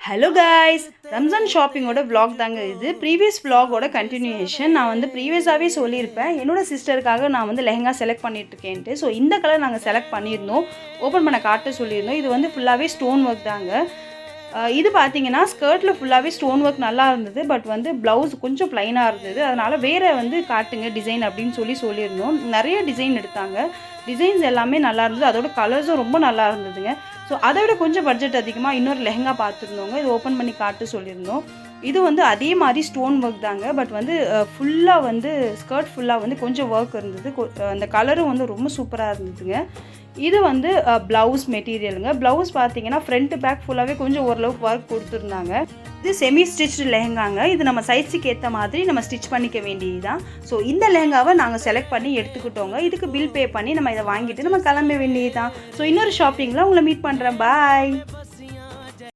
Hello guys, Ramzan ஷாப்பிங்கோட vlog தாங்க இது. ப்ரீவியஸ் vlogோட கண்டினியூஷன். நான் வந்து ப்ரீவியஸாகவே சொல்லியிருப்பேன், என்னோடய சிஸ்டருக்காக நான் வந்து லெஹங்கா செலக்ட் பண்ணிட்டுருக்கேன்ட்டு. ஸோ இந்த கலர் நாங்கள் செலக்ட் பண்ணியிருந்தோம், ஓப்பன் பண்ண காட்ட சொல்லியிருந்தோம். இது வந்து ஃபுல்லாகவே ஸ்டோன் ஒர்க் தாங்க. இது பார்த்தீங்கன்னா ஸ்கர்ட்டில் ஃபுல்லாகவே ஸ்டோன் ஒர்க் நல்லா இருந்தது. பட் வந்து ப்ளவுஸ் கொஞ்சம் ப்ளைனாக இருந்தது. அதனால் வேறு வந்து காட்டுங்க டிசைன் அப்படின்னு சொல்லியிருந்தோம். நிறைய டிசைன் எடுத்தாங்க. டிசைன்ஸ் எல்லாமே நல்லா இருந்தது. அதோட கலர்ஸும் ரொம்ப நல்லா இருந்ததுங்க. ஸோ அதை விட கொஞ்சம் பட்ஜெட் அதிகமாக இன்னொரு லெஹங்கா பார்த்துருந்தோங்க. இது ஓப்பன் பண்ணி காட்ட சொல்லியிருந்தோம். இது வந்து அதே மாதிரி ஸ்டோன் ஒர்க் தாங்க. பட் வந்து ஃபுல்லாக வந்து ஸ்கர்ட் ஃபுல்லாக வந்து கொஞ்சம் ஒர்க் இருந்தது. அந்த கலரும் வந்து ரொம்ப சூப்பராக இருந்ததுங்க. இது வந்து ப்ளவுஸ் மெட்டீரியலுங்க. ப்ளவுஸ் பார்த்தீங்கன்னா ஃப்ரண்ட் பேக் ஃபுல்லாகவே கொஞ்சம் ஓரளவுக்கு ஒர்க் கொடுத்துருந்தாங்க. இது செமி ஸ்டிச்டு லெஹங்காங்க. இது நம்ம சைஸுக்கு ஏற்ற மாதிரி நம்ம ஸ்டிச் பண்ணிக்க வேண்டியது தான். ஸோ இந்த லெஹங்காவை நாங்கள் செலக்ட் பண்ணி எடுத்துக்கிட்டோங்க. இதுக்கு பில் பே பண்ணி நம்ம இதை வாங்கிட்டு நம்ம கிளம்ப வேண்டியது தான். ஸோ இன்னொரு ஷாப்பிங்கில் உங்களை மீட் பண்ணுறேன். பாய்.